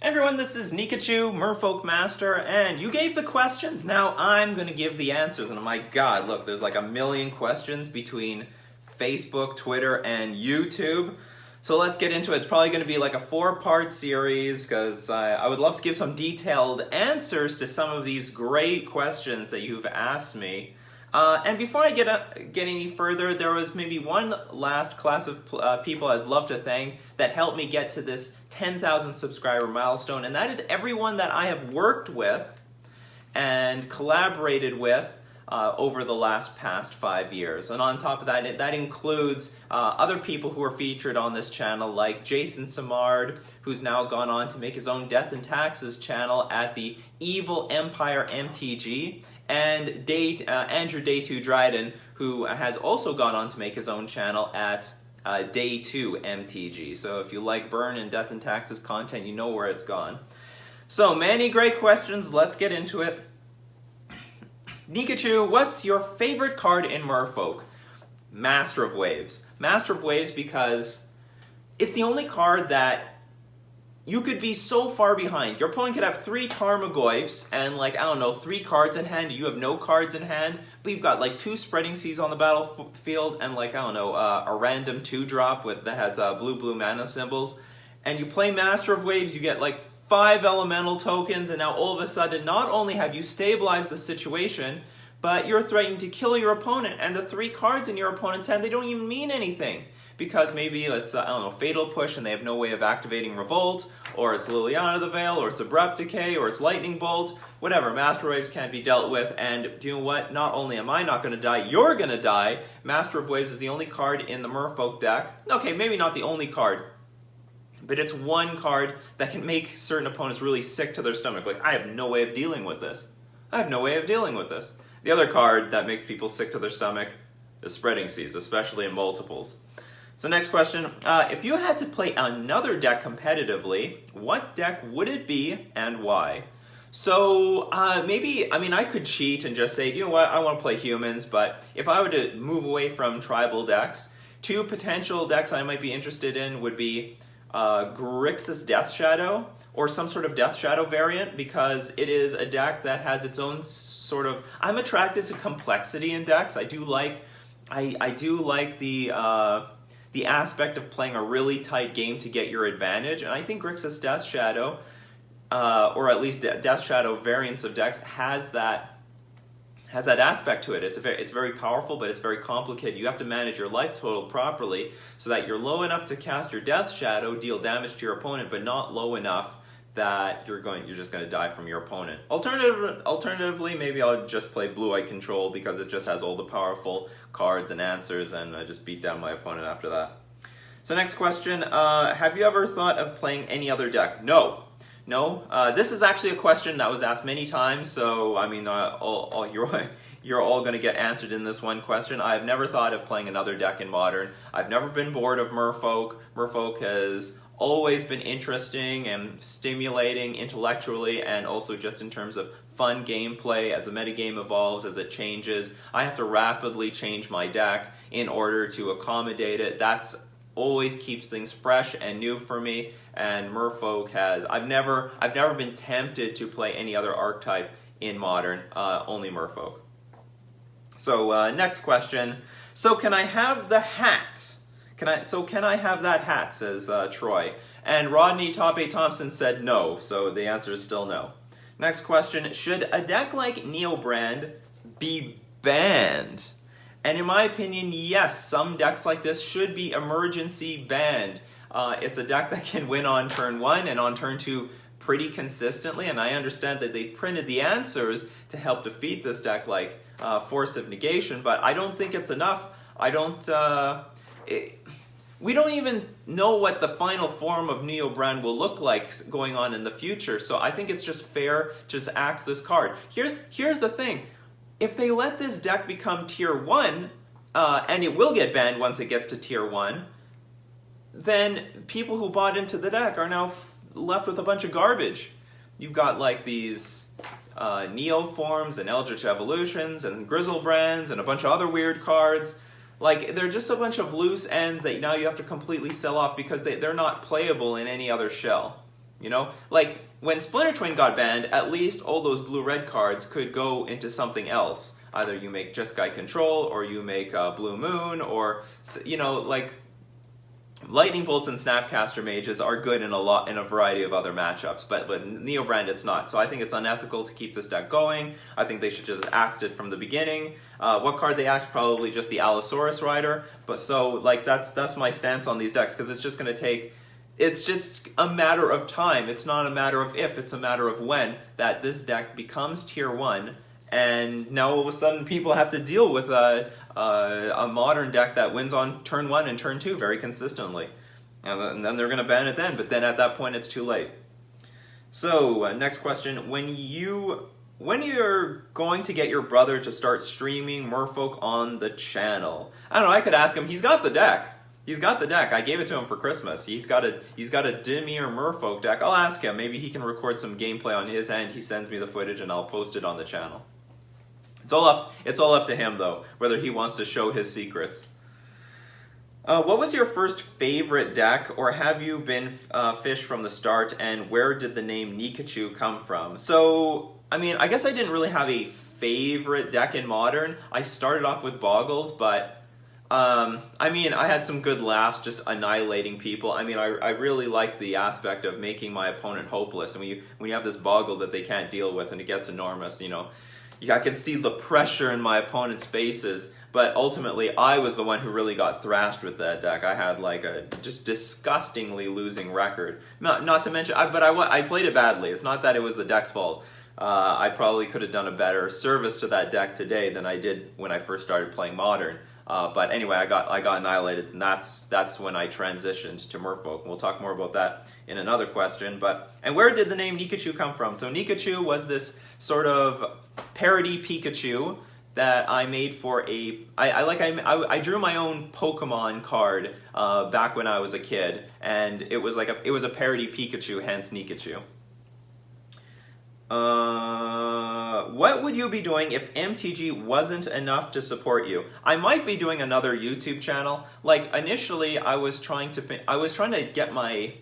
Everyone, this is Nikachu, Merfolk Master, and you gave the questions. Now I'm going to give the answers. And oh my god, look, there's like a million questions between Facebook, Twitter, and YouTube. So let's get into it. It's probably going to be like a 4-part series because I would love to give some detailed answers to some of these great questions that you've asked me. And before I get any further, there was maybe one last class of people I'd love to thank that helped me get to this 10,000 subscriber milestone, and that is everyone that I have worked with and collaborated with over the past 5 years. And on top of that, that includes other people who are featured on this channel, like Jason Samard, who's now gone on to make his own Death and Taxes channel at the Evil Empire MTG, and Andrew Day 2 Dryden, who has also gone on to make his own channel at Day 2 MTG. So if you like burn and Death and Taxes content, you know where it's gone. So many great questions, let's get into it. Nikachu, what's your favorite card in Merfolk? Master of Waves. Master of Waves because it's the only card that you could be so far behind. Your opponent could have 3 Tarmogoyfs and 3 cards in hand. You have no cards in hand, but you've got 2 Spreading Seas on the battlefield and a random 2-drop that has blue mana symbols. And you play Master of Waves, you get 5 elemental tokens, and now all of a sudden not only have you stabilized the situation, but you're threatening to kill your opponent, and the 3 cards in your opponent's hand, they don't even mean anything. Because maybe it's, Fatal Push and they have no way of activating Revolt, or it's Liliana the Veil, or it's Abrupt Decay, or it's Lightning Bolt, whatever. Master Waves can't be dealt with, and do you know what? Not only am I not going to die, you're going to die. Master of Waves is the only card in the Merfolk deck. Okay, maybe not the only card, but it's one card that can make certain opponents really sick to their stomach. I have no way of dealing with this. I have no way of dealing with this. The other card that makes people sick to their stomach is Spreading Seas, especially in multiples. So next question, if you had to play another deck competitively, what deck would it be and why? So I could cheat and just say, you know what, I want to play humans, but if I were to move away from tribal decks, 2 potential decks I might be interested in would be Grixis Death Shadow, or some sort of Death Shadow variant, because it is a deck that has its own sort of... I'm attracted to complexity in decks. I do like the aspect of playing a really tight game to get your advantage, and I think Grixis Death Shadow, or at least Death Shadow variants of decks, has that aspect to it. It's very powerful, but it's very complicated. You have to manage your life total properly so that you're low enough to cast your Death Shadow, deal damage to your opponent, but not low enough that you're just going to die from your opponent. Alternatively, maybe I'll just play Blue-Eye Control because it just has all the powerful cards and answers, and I just beat down my opponent after that. So next question, have you ever thought of playing any other deck? No. No. This is actually a question that was asked many times, so you're all going to get answered in this one question. I've never thought of playing another deck in Modern. I've never been bored of Merfolk. Merfolk has always been interesting and stimulating intellectually, and also just in terms of fun gameplay. As the metagame evolves, as it changes, I have to rapidly change my deck in order to accommodate it. That's always keeps things fresh and new for me, and Merfolk has... I've never been tempted to play any other archetype in Modern, only Merfolk. So next question, so can I have the hat? Can I have that hat, says Troy. And Rodney Top 8 Thompson said no, so the answer is still no. Next question, should a deck like Neobrand be banned? And in my opinion, yes, some decks like this should be emergency banned. It's a deck that can win on turn 1 and on turn 2 pretty consistently, and I understand that they've printed the answers to help defeat this deck like Force of Negation, but I don't think it's enough. We don't even know what the final form of Neobrand will look like going on in the future, so I think it's just fair to just axe this card. Here's the thing. If they let this deck become tier 1, and it will get banned once it gets to tier 1, then people who bought into the deck are now left with a bunch of garbage. You've got these Neo forms and Eldritch Evolutions and Grizzlebrands and a bunch of other weird cards. They're just a bunch of loose ends that now you have to completely sell off because they're not playable in any other shell. You know, like when Splinter Twin got banned, at least all those blue-red cards could go into something else. Either you make Jeskai Control, or you make Blue Moon, or, you know, like Lightning Bolts and Snapcaster Mages are good in a variety of other matchups, but Neo Brand it's not. So I think it's unethical to keep this deck going. I think they should just axed it from the beginning. What card they axed? Probably just the Allosaurus Rider. But so like that's my stance on these decks, because it's just going to take. It's just a matter of time. It's not a matter of if, it's a matter of when that this deck becomes tier 1, and now all of a sudden people have to deal with a modern deck that wins on turn 1 and turn 2 very consistently. And then they're going to ban it then, but then at that point it's too late. So, next question. When you're going to get your brother to start streaming Merfolk on the channel? I don't know, I could ask him. He's got the deck. He's got the deck. I gave it to him for Christmas. He's got a Dimir Merfolk deck. I'll ask him. Maybe he can record some gameplay on his end. He sends me the footage and I'll post it on the channel. It's all up to him though, whether he wants to show his secrets. What was your first favorite deck, or have you been fished from the start, and where did the name Nikachu come from? So, I mean, I guess I didn't really have a favorite deck in Modern. I started off with Boggles, but I mean, I had some good laughs just annihilating people. I mean, I really like the aspect of making my opponent hopeless. And when you have this Boggle that they can't deal with and it gets enormous, you know, I can see the pressure in my opponent's faces. But ultimately, I was the one who really got thrashed with that deck. I had like a just disgustingly losing record. Not to mention, I played it badly. It's not that it was the deck's fault. I probably could have done a better service to that deck today than I did when I first started playing Modern. But anyway, I got annihilated, and that's when I transitioned to Merfolk. We'll talk more about that in another question. And where did the name Nikachu come from? So Nikachu was this sort of parody Pikachu that I made for I drew my own Pokemon card back when I was a kid, and it was a parody Pikachu, hence Nikachu. What would you be doing if MTG wasn't enough to support you? I might be doing another YouTube channel. Like initially, I was trying to get my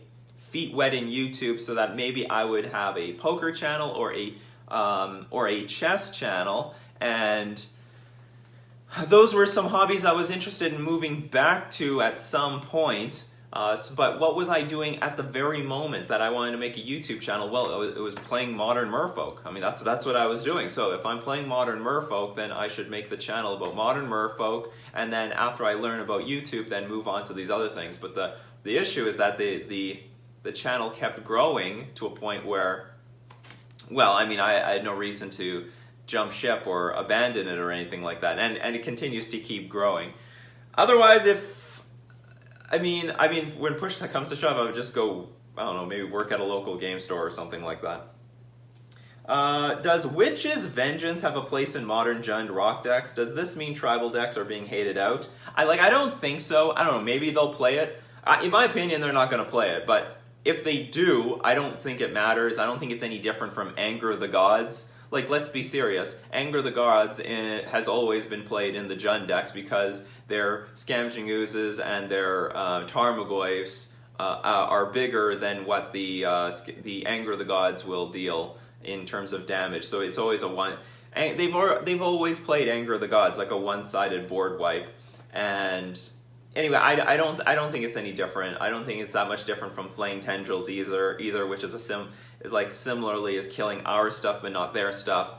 feet wet in YouTube so that maybe I would have a poker channel or a chess channel, and those were some hobbies I was interested in moving back to at some point. But what was I doing at the very moment that I wanted to make a YouTube channel? Well, it was playing Modern Merfolk. I mean, that's what I was doing. So if I'm playing Modern Merfolk, then I should make the channel about Modern Merfolk, and then after I learn about YouTube, then move on to these other things. But the issue is that the channel kept growing to a point where, well, I mean, I had no reason to jump ship or abandon it or anything like that, and it continues to keep growing. Otherwise, I mean, when push comes to shove, I would just go, I don't know, maybe work at a local game store or something like that. Does Witch's Vengeance have a place in modern Jund rock decks? Does this mean tribal decks are being hated out? I don't think so. I don't know, maybe they'll play it. In my opinion, they're not going to play it, but if they do, I don't think it matters. I don't think it's any different from Anger of the Gods. Like, let's be serious. Anger of the Gods has always been played in the Jund decks because their Scavenging Oozes and their Tarmogoyfs are bigger than what the Anger of the Gods will deal in terms of damage. So it's always a one. And they've always played Anger of the Gods like a one-sided board wipe. And anyway, I don't think it's any different. I don't think it's that much different from Flame Tendrils either, which is similarly is killing our stuff but not their stuff.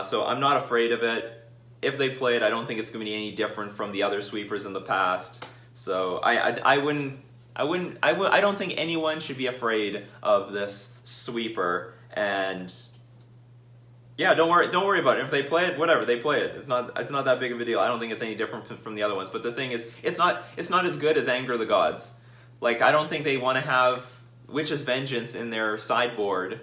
So I'm not afraid of it. If they play it, I don't think it's going to be any different from the other sweepers in the past. So I don't think anyone should be afraid of this sweeper. And yeah, don't worry about it. If they play it, whatever, they play it. It's not that big of a deal. I don't think it's any different from the other ones. But the thing is, it's not as good as Anger of the Gods. Like, I don't think they want to have Witch's Vengeance in their sideboard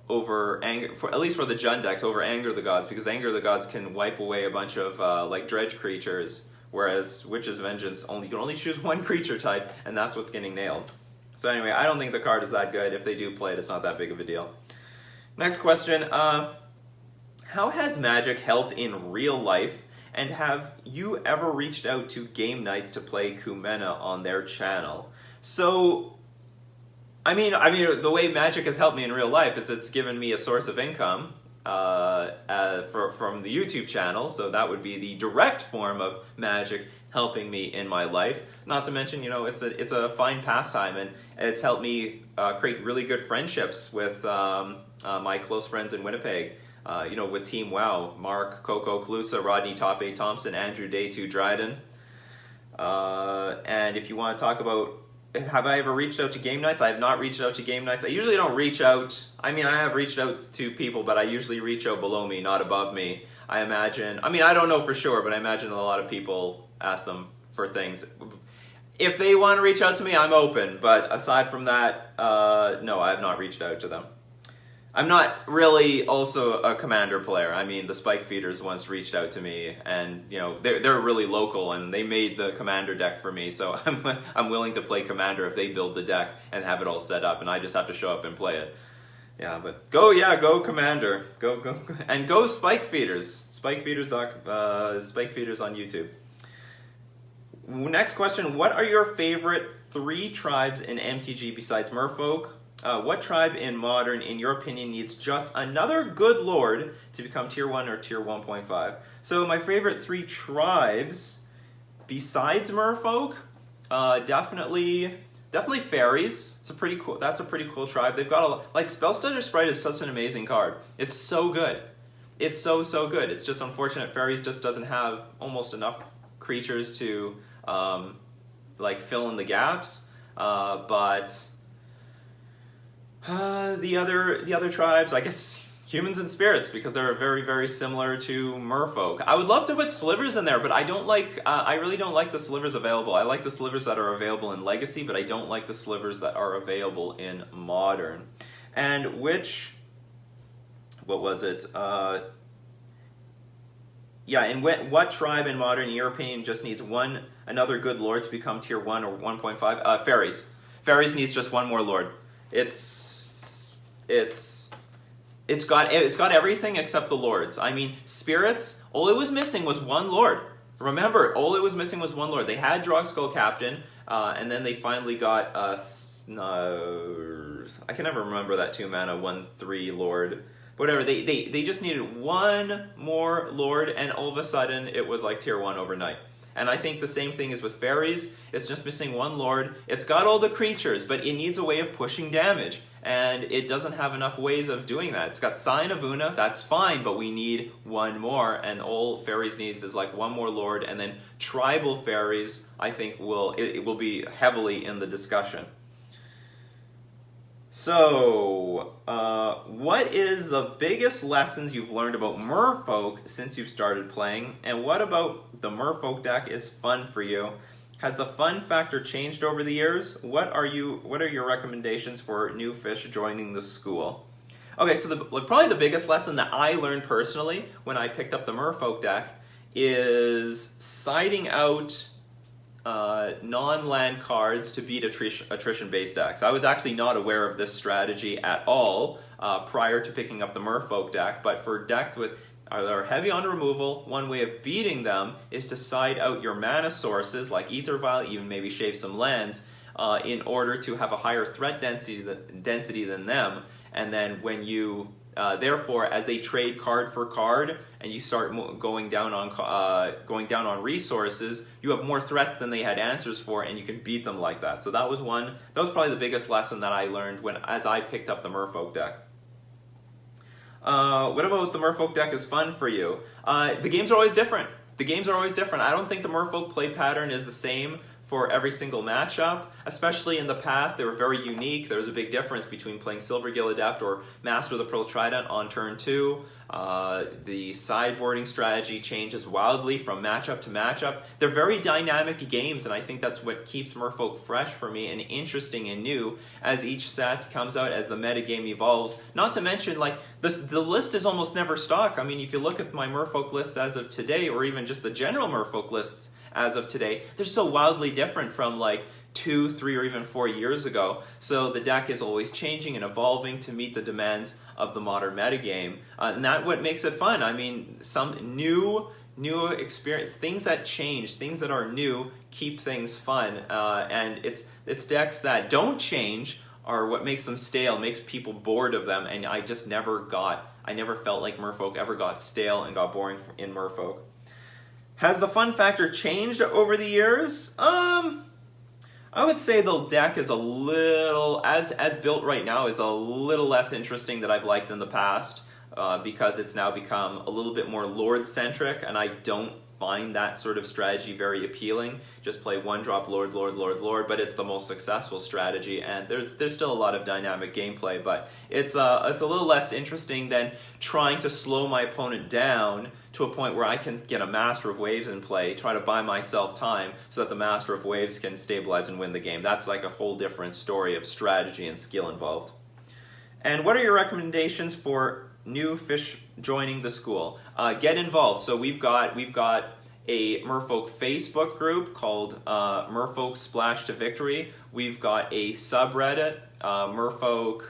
over Anger, at least for the Jund decks, over Anger of the Gods, because Anger of the Gods can wipe away a bunch of like dredge creatures, whereas Witch's Vengeance you can only choose one creature type, and that's what's getting nailed. So anyway, I don't think the card is that good. If they do play it, it's not that big of a deal. Next question. How has Magic helped in real life, and have you ever reached out to game nights to play Kumena on their channel? So, The way Magic has helped me in real life is it's given me a source of income from the YouTube channel. So that would be the direct form of Magic helping me in my life. Not to mention, it's a fine pastime, and it's helped me create really good friendships with my close friends in Winnipeg. With Team WoW, Mark, Coco, Calusa, Rodney, Top 8 Thompson, Andrew, Day 2 Dryden. And if you want to talk about, have I ever reached out to game nights? I have not reached out to game nights. I usually don't reach out. I have reached out to people, but I usually reach out below me, not above me. I don't know for sure, but I imagine a lot of people ask them for things. If they want to reach out to me, I'm open. But aside from that, no, I have not reached out to them. I'm not really also a Commander player. The Spike Feeders once reached out to me, and they're really local, and they made the Commander deck for me. So I'm willing to play Commander if they build the deck and have it all set up, and I just have to show up and play it. Yeah, but go Commander, go, and go Spike Feeders. Spike Feeders on YouTube. Next question: what are your favorite 3 tribes in MTG besides Merfolk? What tribe in Modern, in your opinion, needs just another good lord to become Tier 1 or Tier 1.5? So my favorite 3 tribes, besides Merfolk, definitely fairies. That's a pretty cool tribe. They've got Spellstutter Sprite is such an amazing card. It's so good. It's so good. It's just unfortunate fairies just doesn't have almost enough creatures to fill in the gaps. But the other tribes, I guess humans and spirits, because they're very, very similar to Merfolk. I would love to put slivers in there, but I really don't like the slivers available. I like the slivers that are available in Legacy, but I don't like the slivers that are available in Modern. And what was it? What tribe in Modern, in your opinion, just needs another good lord to become Tier 1 or 1.5? Fairies. Fairies needs just one more lord. It's got everything except the lords. Spirits, all it was missing was one lord. Remember, all it was missing was one lord. They had Drogskull Captain, and then they finally got I can never remember that 2-mana 1/3 lord. Whatever, they just needed one more lord, and all of a sudden it was like Tier 1 overnight. And I think the same thing is with fairies. It's just missing one lord. It's got all the creatures, but it needs a way of pushing damage. And it doesn't have enough ways of doing that. It's got Sign of Una, that's fine, but we need one more. And all fairies needs is one more lord. And then tribal fairies, I think, will be heavily in the discussion. So, what is the biggest lessons you've learned about Merfolk since you've started playing? And what about the Merfolk deck is fun for you? Has the fun factor changed over the years? What are your recommendations for new fish joining the school? Okay, so probably the biggest lesson that I learned personally when I picked up the Merfolk deck is siding out non-land cards to beat attrition-based decks. I was actually not aware of this strategy at all prior to picking up the Merfolk deck, but for decks that are heavy on removal, one way of beating them is to side out your mana sources like Ether Vial, even maybe shave some lands, in order to have a higher threat density than them. And then when you therefore, as they trade card for card, and you start going down on resources, you have more threats than they had answers for, and you can beat them like that. So that was probably the biggest lesson that I learned as I picked up the Merfolk deck. What about the Merfolk deck is fun for you? The games are always different. I don't think the Merfolk play pattern is the same for every single matchup, especially in the past. They were very unique. There was a big difference between playing Silvergill Adept or Master of the Pearl Trident on turn 2. The sideboarding strategy changes wildly from matchup to matchup. They're very dynamic games, and I think that's what keeps Merfolk fresh for me and interesting and new as each set comes out, as the metagame evolves. Not to mention, the list is almost never stock. If you look at my Merfolk lists as of today, or even just the general Merfolk lists as of today, they're so wildly different from 2, 3, or even 4 years ago. So the deck is always changing and evolving to meet the demands of the modern metagame. And that's what makes it fun. Some new experience, things that change, things that are new, keep things fun. And it's decks that don't change are what makes them stale, makes people bored of them, and I never felt like Merfolk ever got stale and got boring in Merfolk. Has the fun factor changed over the years? I would say the deck is a little, as built right now, is a little less interesting than I've liked in the past, because it's now become a little bit more Lord-centric, and I don't find that sort of strategy very appealing. Just play one drop Lord, Lord, Lord, Lord, but it's the most successful strategy, and there's still a lot of dynamic gameplay, but it's a little less interesting than trying to slow my opponent down to a point where I can get a Master of Waves in play, try to buy myself time so that the Master of Waves can stabilize and win the game. That's like a whole different story of strategy and skill involved. And what are your recommendations for new fish joining the school? Get involved. So we've got a Merfolk Facebook group called Merfolk Splash to Victory. We've got a subreddit, Merfolk.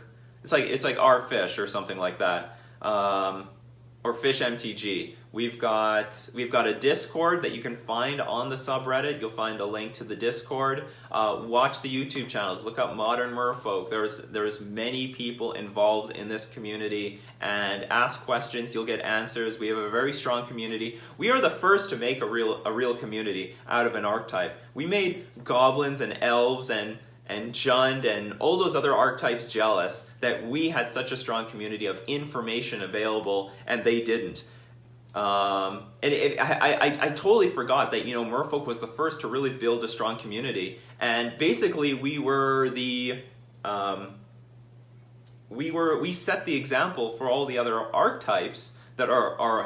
It's like our fish or something like that, or Fish MTG. We've got a Discord that you can find on the subreddit. You'll find a link to the Discord. Watch the YouTube channels. Look up Modern Merfolk. There's many people involved in this community, and ask questions. You'll get answers. We have a very strong community. We are the first to make a real community out of an archetype. We made goblins and elves and Jund and all those other archetypes jealous that we had such a strong community of information available, and they didn't. I totally forgot that, Merfolk was the first to really build a strong community, and basically we were we set the example for all the other archetypes that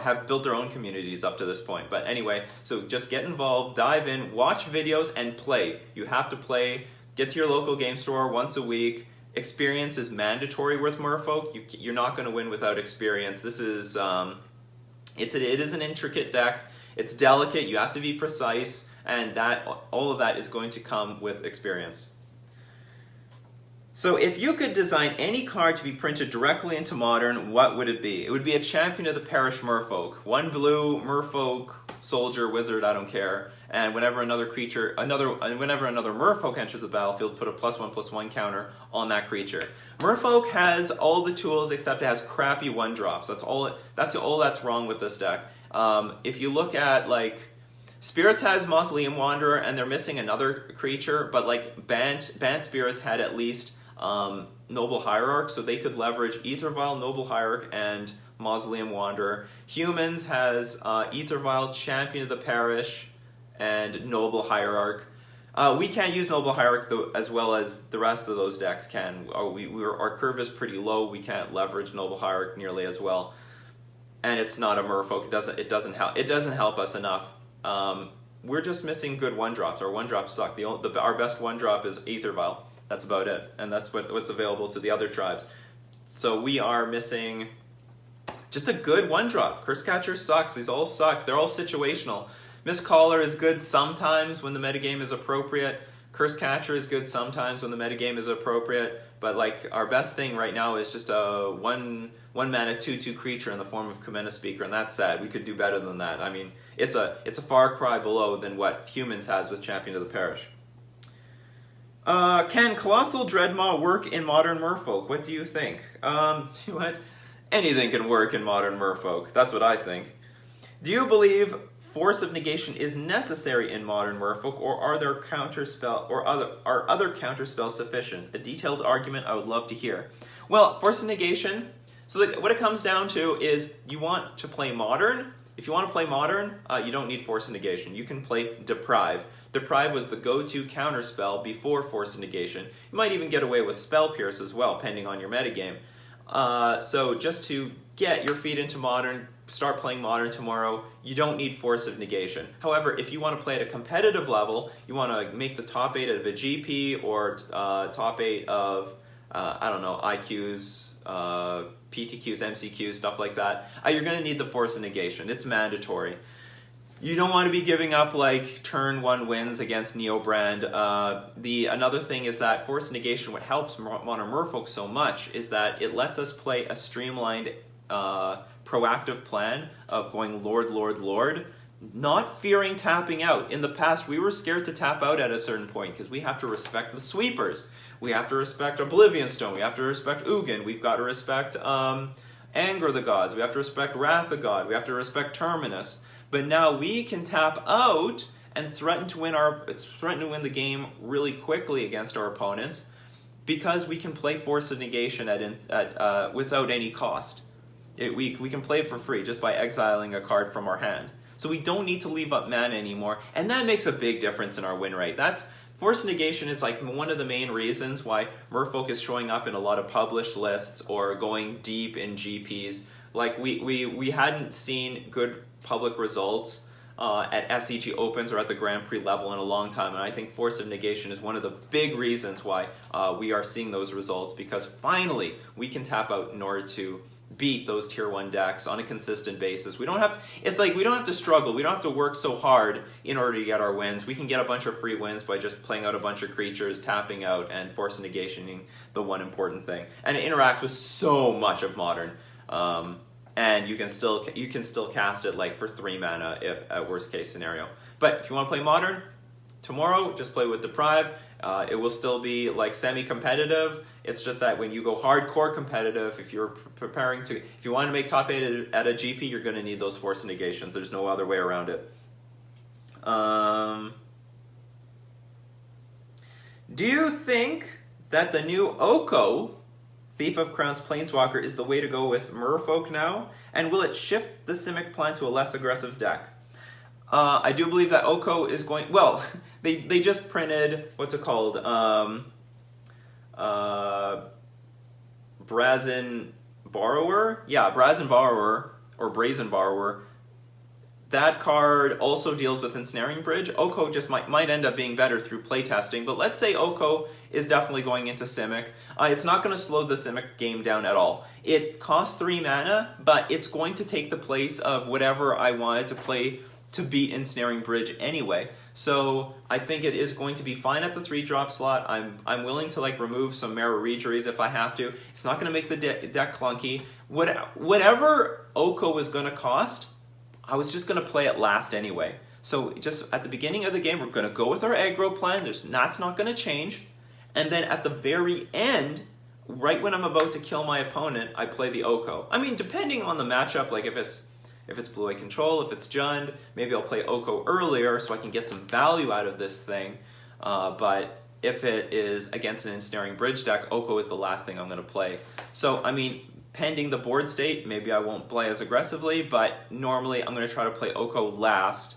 have built their own communities up to this point. But anyway, so just get involved, dive in, watch videos, and play. You have to play. Get to your local game store once a week. Experience is mandatory with Merfolk. You're not going to win without experience. This is it is an intricate deck. It's delicate. You have to be precise, and all of that is going to come with experience. So if you could design any card to be printed directly into Modern, what would it be? It would be a Champion of the Parish Merfolk. One blue Merfolk, soldier, wizard, I don't care. And whenever another Merfolk enters the battlefield, put a +1/+1 counter on that creature. Merfolk has all the tools except it has crappy 1-drops. That's all that's wrong with this deck. If you look at Spirits has Mausoleum Wanderer, and they're missing another creature, but Bant Spirits had at least Noble Hierarch, so they could leverage Aether Vial, Noble Hierarch, and Mausoleum Wanderer. Humans has Aether Vial, Champion of the Parish, and Noble Hierarch. We can't use Noble Hierarch though, as well as the rest of those decks can. Our curve is pretty low. We can't leverage Noble Hierarch nearly as well, and it's not a Merfolk. It doesn't help us enough. We're just missing good 1-drops. Our 1-drops suck. Our best 1-drop is Aether Vial. That's about it, and that's what's available to the other tribes. So we are missing just a good 1-drop. Curse Catcher sucks. These all suck. They're all situational. Mistcaller is good sometimes when the metagame is appropriate. Curse Catcher is good sometimes when the metagame is appropriate. But our best thing right now is just a one mana 2/2 creature in the form of Kamena Speaker, and that's sad. We could do better than that. I mean, it's a far cry below than what Humans has with Champion of the Parish. Can Colossal Dreadmaw work in Modern Merfolk? What do you think? Anything can work in Modern Merfolk. That's what I think. Do you believe Force of Negation is necessary in Modern Merfolk, or are other counterspells sufficient? A detailed argument I would love to hear. Well, Force of Negation, so what it comes down to is you want to play Modern. If you want to play Modern, you don't need Force of Negation. You can play Deprive. Deprive was the go-to counterspell before Force of Negation. You might even get away with Spell Pierce as well, depending on your metagame. So just to get your feet into Modern, start playing Modern tomorrow, you don't need Force of Negation. However, if you want to play at a competitive level, you want to make the top 8 of a GP or top 8 of, IQs, PTQs, MCQs, stuff like that, you're going to need the Force of Negation. It's mandatory. You don't want to be giving up turn 1 wins against Neobrand. Another thing is that Force of Negation, what helps Modern Merfolk so much is that it lets us play a streamlined, proactive plan of going Lord, Lord, Lord, not fearing tapping out. In the past, we were scared to tap out at a certain point because we have to respect the sweepers. We have to respect Oblivion Stone. We have to respect Ugin. We've got to respect Anger of the Gods. We have to respect Wrath of God. We have to respect Terminus. But now we can tap out and threaten to win the game really quickly against our opponents because we can play Force of Negation without any cost. We can play it for free just by exiling a card from our hand. So we don't need to leave up mana anymore, and that makes a big difference in our win rate. Force Negation is like one of the main reasons why Merfolk is showing up in a lot of published lists or going deep in GPs. Like we hadn't seen good public results at SEG Opens or at the Grand Prix level in a long time, and I think Force of Negation is one of the big reasons why we are seeing those results, because finally we can tap out in order to beat those tier 1 decks on a consistent basis. We don't have to struggle. We don't have to work so hard in order to get our wins. We can get a bunch of free wins by just playing out a bunch of creatures, tapping out, and Force of Negationing the one important thing. And it interacts with so much of Modern. And you can still cast it like for 3 mana if at worst case scenario. But if you want to play Modern tomorrow, just play with Deprive. It will still be like semi-competitive. It's just that when you go hardcore competitive, if you want to make top 8 at a GP, you're going to need those Force Negations. There's no other way around it. Do you think that the new Oko, Thief of Crowns Planeswalker, is the way to go with Merfolk now? And will it shift the Simic plan to a less aggressive deck? I do believe that Oko is going... Well, they just printed... What's it called? Brazen Borrower? Yeah, Brazen Borrower, or Brazen Borrower. That card also deals with Ensnaring Bridge. Oko just might end up being better through playtesting, but let's say Oko is definitely going into Simic. It's not going to slow the Simic game down at all. It costs 3 mana, but it's going to take the place of whatever I wanted to play to beat Ensnaring Bridge anyway. So I think it is going to be fine at the 3-drop slot. I'm willing to remove some Mara Rejuries if I have to. It's not going to make the deck clunky. Whatever Oko was going to cost, I was just going to play it last anyway. So just at the beginning of the game, we're going to go with our aggro plan. That's not going to change. And then at the very end, right when I'm about to kill my opponent, I play the Oko. I mean, depending on the matchup, like if it's Blue-Eye Control, if it's Jund, maybe I'll play Oko earlier so I can get some value out of this thing. But if it is against an Ensnaring Bridge deck, Oko is the last thing I'm going to play. So, I mean, pending the board state, maybe I won't play as aggressively, but normally I'm going to try to play Oko last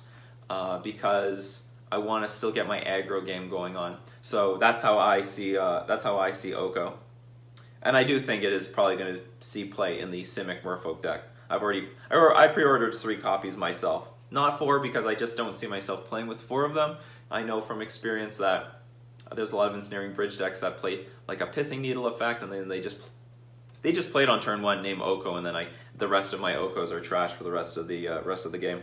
because I want to still get my aggro game going on. So that's how I see Oko. And I do think it is probably going to see play in the Simic Merfolk deck. I pre-ordered 3 copies myself. Not 4 because I just don't see myself playing with 4 of them. I know from experience that there's a lot of Ensnaring Bridge decks that play like a Pithing Needle effect, and then they just play it on turn 1, name Oko, and then the rest of my Okos are trash for the rest of the game.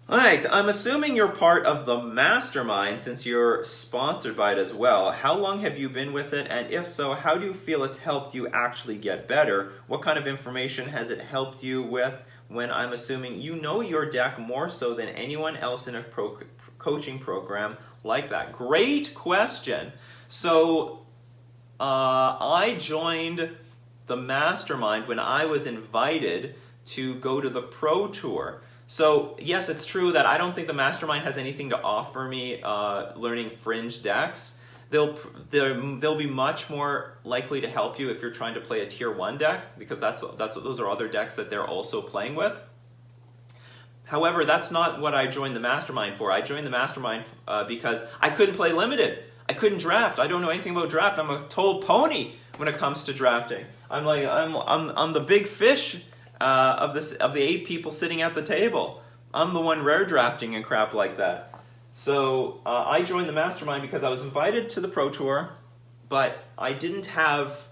Alright, I'm assuming you're part of the mastermind since you're sponsored by it as well. How long have you been with it? And if so, how do you feel it's helped you actually get better? What kind of information has it helped you with when I'm assuming you know your deck more so than anyone else in a coaching program like that? Great question. So, I joined the mastermind when I was invited to go to the Pro Tour. So, yes, it's true that I don't think the Mastermind has anything to offer me learning fringe decks. They'll be much more likely to help you if you're trying to play a tier 1 deck, because those are other decks that they're also playing with. However, that's not what I joined the Mastermind for. I joined the Mastermind because I couldn't play Limited. I couldn't draft. I don't know anything about draft. I'm a total pony when it comes to drafting. I'm the big fish of the 8 people sitting at the table. I'm the one rare drafting and crap like that. So I joined the Mastermind because I was invited to the Pro Tour, but I didn't have...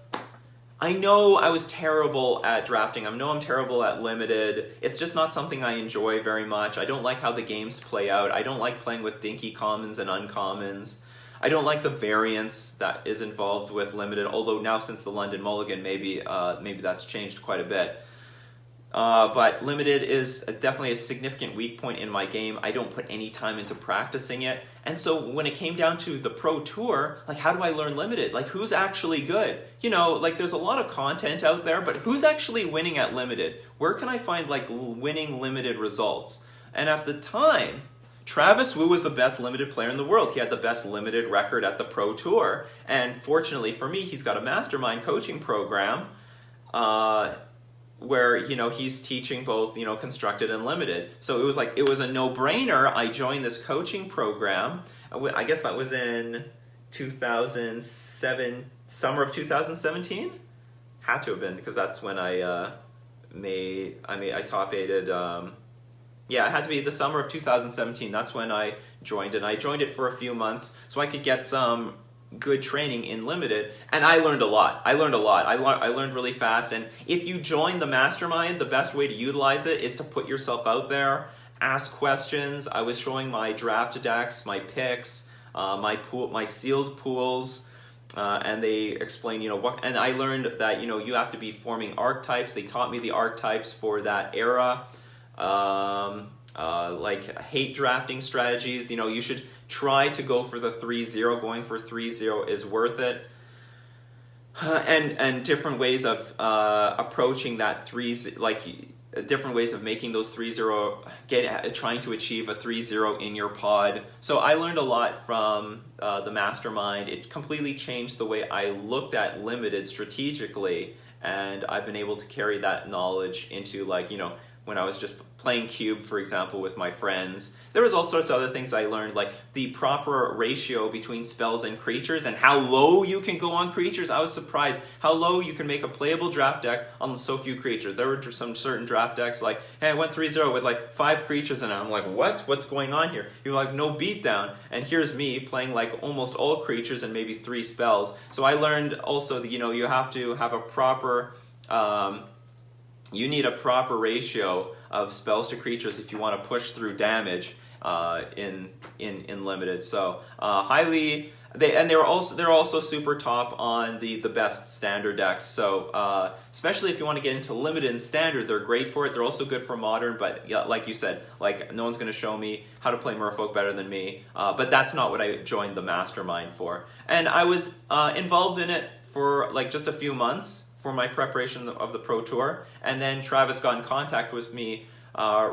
I know I was terrible at drafting. I know I'm terrible at Limited. It's just not something I enjoy very much. I don't like how the games play out. I don't like playing with dinky commons and uncommons. I don't like the variance that is involved with Limited, although now since the London Mulligan, maybe that's changed quite a bit. But limited is definitely a significant weak point in my game. I don't put any time into practicing it. And so when it came down to the Pro Tour, like, how do I learn limited? Like, who's actually good? You know, like, there's a lot of content out there, but who's actually winning at limited? Where can I find, like, winning limited results? And at the time, Travis Wu was the best limited player in the world. He had the best limited record at the Pro Tour. And fortunately for me, he's got a mastermind coaching program where, you know, he's teaching both, you know, constructed and limited. So it was a no-brainer. I joined this coaching program. I guess that was in 2007, summer of 2017. Had to have been, because that's when I top aided. Yeah, it had to be the summer of 2017. That's when I joined, and I joined it for a few months so I could get some good training in limited, and I learned a lot. I learned really fast, and if you join the mastermind, the best way to utilize it is to put yourself out there, ask questions. I was showing my draft decks, my picks, my sealed pools, and they explain, you know, what, and I learned that, you know, you have to be forming archetypes. They taught me the archetypes for that era. Like hate drafting strategies, you know, you should try to go for the 3-0. Going for 3-0 is worth it. And different ways of approaching that 3, like different ways of making those 3-0, trying to achieve a 3-0 in your pod. So I learned a lot from the mastermind. It completely changed the way I looked at limited strategically, and I've been able to carry that knowledge into, like, you know, when I was just playing Cube, for example, with my friends. There was all sorts of other things I learned, like the proper ratio between spells and creatures and how low you can go on creatures. I was surprised how low you can make a playable draft deck on so few creatures. There were some certain draft decks like, hey, I went 3-0 with like 5 creatures in it. I'm like, what? What's going on here? You're like, no beatdown. And here's me playing like almost all creatures and maybe 3 spells. So I learned also that, you know, you have to have a proper... you need a proper ratio of spells to creatures if you want to push through damage in limited. So they're also super top on the best standard decks. So especially if you want to get into limited and standard, they're great for it. They're also good for modern, but yeah, like you said, like no one's going to show me how to play Merfolk better than me. But that's not what I joined the mastermind for. And I was involved in it for like just a few months for my preparation of the Pro Tour, and then Travis got in contact with me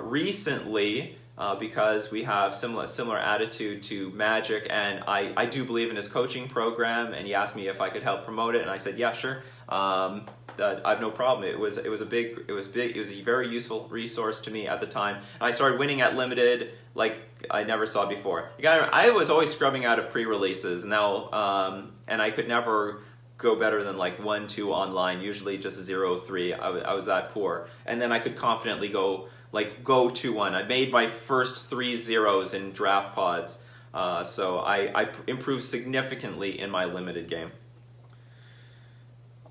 recently because we have similar attitude to Magic, and I do believe in his coaching program, and he asked me if I could help promote it, and I said, yeah, sure. I have no problem. It was a very useful resource to me at the time. And I started winning at limited like I never saw before. I was always scrubbing out of pre-releases, and I could never go better than like 1-2 online, usually just 0-3. I was that poor. And then I could confidently go 2-1. I made my first 3-0s in draft pods. So I improved significantly in my limited game.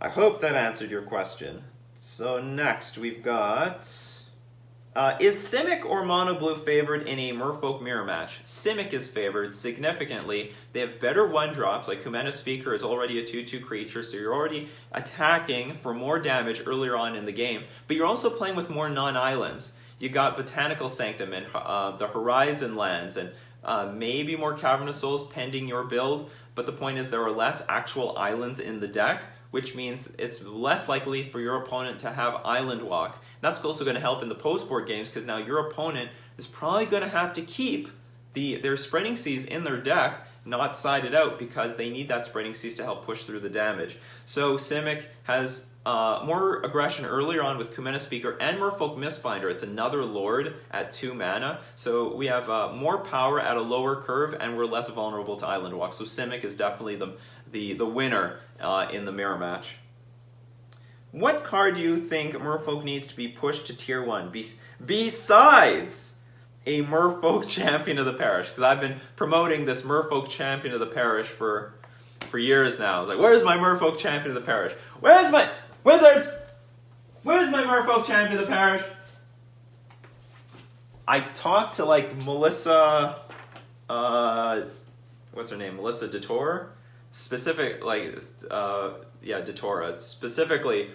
I hope that answered your question. So next we've got... is Simic or Mono Blue favored in a Merfolk mirror match? Simic is favored significantly. They have better 1-drops, like Kumena Speaker is already a 2-2 creature, so you're already attacking for more damage earlier on in the game, but you're also playing with more non-islands. You got Botanical Sanctum and the Horizon lands, and maybe more Cavernous Souls pending your build, but the point is there are less actual islands in the deck, which means it's less likely for your opponent to have Island Walk. That's also going to help in the post-board games, because now your opponent is probably going to have to keep their Spreading Seas in their deck, not side it out, because they need that Spreading Seas to help push through the damage. So Simic has more aggression earlier on with Kumena Speaker and Merfolk Mistbinder. It's another Lord at 2 mana, so we have more power at a lower curve, and we're less vulnerable to Island Walk. So Simic is definitely the winner in the mirror match. What card do you think Merfolk needs to be pushed to Tier 1 besides a Merfolk Champion of the Parish? Because I've been promoting this Merfolk Champion of the Parish for years now. I was like, where's my Merfolk Champion of the Parish? Where's my... Wizards! Where's my Merfolk Champion of the Parish? I talked to like Melissa... what's her name? Melissa DeTore? DeTora. Specifically,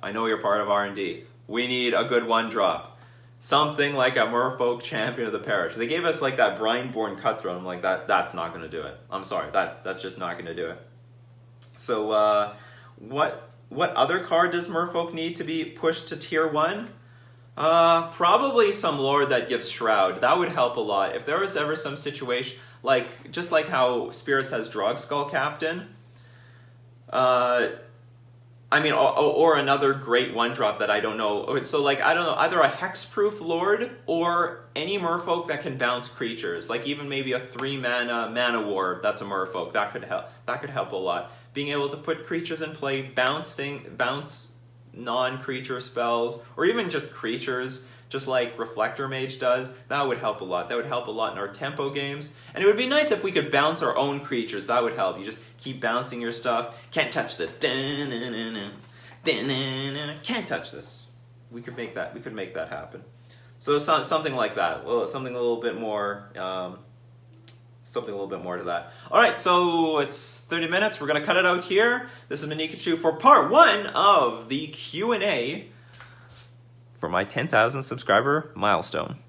I know you're part of R&D. we need a good one drop. Something like a Merfolk Champion of the Parish. They gave us like that Brineborn Cutthroat. I'm like, that's not going to do it. I'm sorry, that's just not going to do it. So what other card does Merfolk need to be pushed to tier 1? Probably some Lord that gives Shroud. That would help a lot. If there was ever some situation, like just like how Spirits has Drogskull Captain, I mean, or another great one-drop that I don't know. So, like, I don't know, either a Hexproof Lord or any Merfolk that can bounce creatures. Like, even maybe a 3-mana Mana Ward that's a Merfolk. That could help. That could help a lot. Being able to put creatures in play, bounce non-creature spells, or even just creatures, just like Reflector Mage does, that would help a lot. That would help a lot in our tempo games. And it would be nice if we could bounce our own creatures. That would help. You just keep bouncing your stuff. Can't touch this. Can't touch this. We could make that happen. So something like that. Well, something a little bit more to that. All right, so it's 30 minutes. We're going to cut it out here. This has been Nikachu for part 1 of the Q&A for my 10,000 subscriber milestone.